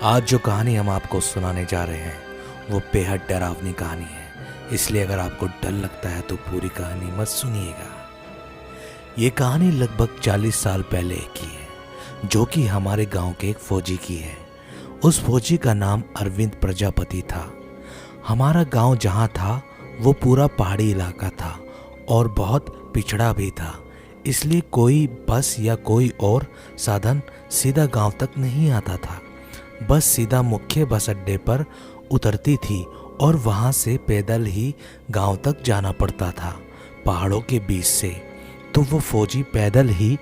आज जो कहानी हम आपको सुनाने जा रहे हैं वो बेहद डरावनी कहानी है। इसलिए अगर आपको डर लगता है तो पूरी कहानी मत सुनिएगा। ये कहानी लगभग 40 साल पहले की है, जो कि हमारे गांव के एक फौजी की है। उस फौजी का नाम अरविंद प्रजापति था। हमारा गांव जहां था वो पूरा पहाड़ी इलाका था और बहुत पिछड़ा भी था, इसलिए कोई बस या कोई और साधन सीधा गांव तक नहीं आता था। बस सीधा मुख्य बस अड्डे पर उतरती थी और वहां से पैदल ही गांव तक जाना पड़ता था, पहाड़ों के बीच से। तो वो फौजी पैदल ही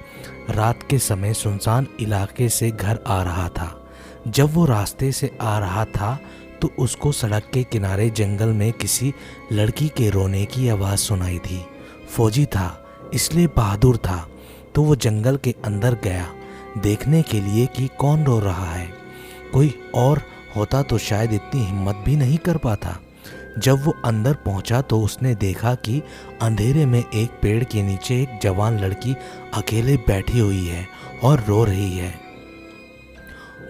रात के समय सुनसान इलाके से घर आ रहा था। जब वो रास्ते से आ रहा था तो उसको सड़क के किनारे जंगल में किसी लड़की के रोने की आवाज़ सुनाई थी। फौजी था इसलिए बहादुर था, तो वो जंगल के अंदर गया देखने के लिए कि कौन रो रहा है। कोई और होता तो शायद इतनी हिम्मत भी नहीं कर पाता। जब वो अंदर पहुंचा तो उसने देखा कि अंधेरे में एक पेड़ के नीचे एक जवान लड़की अकेले बैठी हुई है और रो रही है।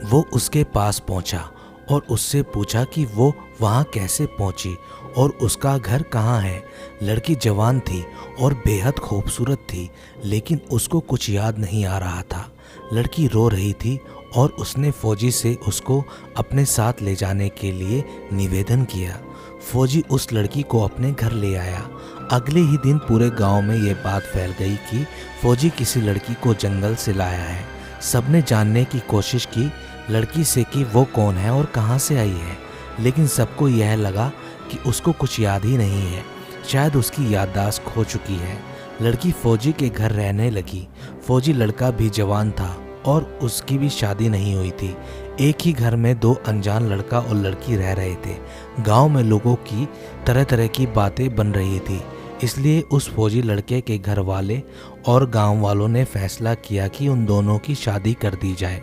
वो उसके पास पहुंचा और उससे पूछा कि वो वहां कैसे पहुंची और उसका घर कहाँ है। लड़की जवान थी और बेहद खूबसूरत थी, लेकिन उसको कुछ याद नहीं आ रहा था। लड़की रो रही थी और उसने फौजी से उसको अपने साथ ले जाने के लिए निवेदन किया। फौजी उस लड़की को अपने घर ले आया। अगले ही दिन पूरे गांव में ये बात फैल गई कि फौजी किसी लड़की को जंगल से लाया है। सबने जानने की कोशिश की लड़की से कि वो कौन है और कहां से आई है, लेकिन सबको यह लगा कि उसको कुछ याद ही नहीं है, शायद उसकी याददाश्त खो चुकी है। लड़की फौजी के घर रहने लगी। फौजी लड़का भी जवान था और उसकी भी शादी नहीं हुई थी। एक ही घर में दो अनजान लड़का और लड़की रह रहे थे। गांव में लोगों की तरह तरह की बातें बन रही थी, इसलिए उस फौजी लड़के के घर वाले और गांव वालों ने फैसला किया कि उन दोनों की शादी कर दी जाए।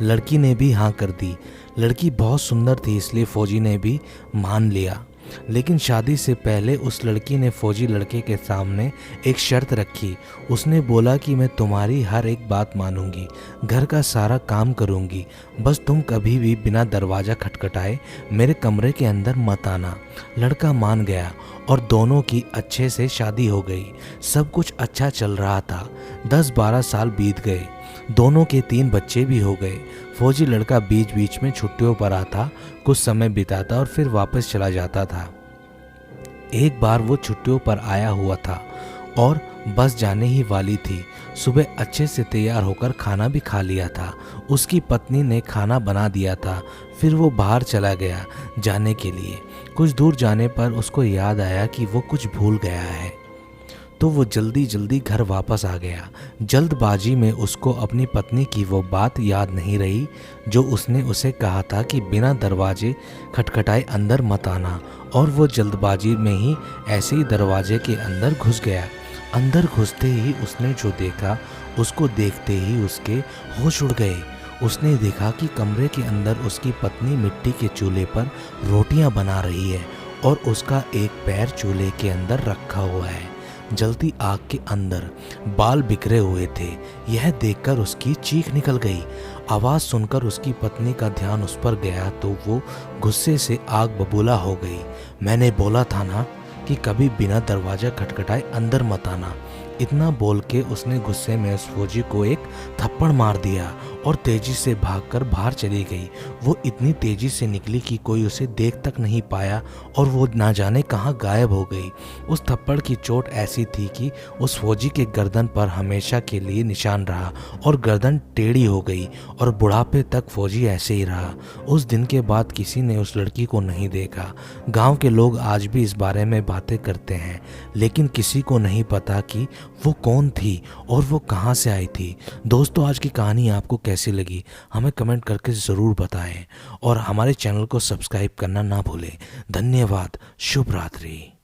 लड़की ने भी हाँ कर दी। लड़की बहुत सुंदर थी, इसलिए फौजी ने भी मान लिया। लेकिन शादी से पहले उस लड़की ने फौजी लड़के के सामने एक शर्त रखी। उसने बोला कि मैं तुम्हारी हर एक बात मानूंगी, घर का सारा काम करूंगी, बस तुम कभी भी बिना दरवाज़ा खटखटाए मेरे कमरे के अंदर मत आना। लड़का मान गया और दोनों की अच्छे से शादी हो गई। सब कुछ अच्छा चल रहा था। 10-12 साल बीत गए। दोनों के 3 बच्चे भी हो गए। फौजी लड़का बीच बीच में छुट्टियों पर आता, कुछ समय बिताता और फिर वापस चला जाता था। एक बार वो छुट्टियों पर आया हुआ था और बस जाने ही वाली थी। सुबह अच्छे से तैयार होकर खाना भी खा लिया था। उसकी पत्नी ने खाना बना दिया था। फिर वो बाहर चला गया जाने के लिए। कुछ दूर जाने पर उसको याद आया कि वो कुछ भूल गया है, तो वो जल्दी जल्दी घर वापस आ गया। जल्दबाजी में उसको अपनी पत्नी की वो बात याद नहीं रही जो उसने उसे कहा था कि बिना दरवाजे खटखटाए अंदर मत आना, और वो जल्दबाजी में ही ऐसे ही दरवाजे के अंदर घुस गया। अंदर घुसते ही उसने जो देखा, उसको देखते ही उसके होश उड़ गए। उसने देखा कि कमरे के अंदर उसकी पत्नी मिट्टी के चूल्हे पर रोटियां बना रही है और उसका एक पैर चूल्हे के अंदर रखा हुआ है। जलती आग के अंदर बाल बिखरे हुए थे। यह देखकर उसकी चीख निकल गई। आवाज़ सुनकर उसकी पत्नी का ध्यान उस पर गया तो वो गुस्से से आग बबूला हो गई। मैंने बोला था ना कि कभी बिना दरवाज़ा खटखटाए अंदर मत आना। इतना बोल के उसने गुस्से में उस फौजी को एक थप्पड़ मार दिया और तेजी से भागकर बाहर चली गई। वो इतनी तेजी से निकली कि कोई उसे देख तक नहीं पाया और वो ना जाने कहाँ गायब हो गई। उस थप्पड़ की चोट ऐसी थी कि उस फौजी के गर्दन पर हमेशा के लिए निशान रहा और गर्दन टेढ़ी हो गई और बुढ़ापे तक फौजी ऐसे ही रहा। उस दिन के बाद किसी ने उस लड़की को नहीं देखा। गाँव के लोग आज भी इस बारे में बातें करते हैं, लेकिन किसी को नहीं पता कि वो कौन थी और वो कहाँ से आई थी। दोस्तों, आज की कहानी आपको कैसी लगी हमें कमेंट करके ज़रूर बताएं और हमारे चैनल को सब्सक्राइब करना ना भूलें। धन्यवाद। शुभ रात्रि।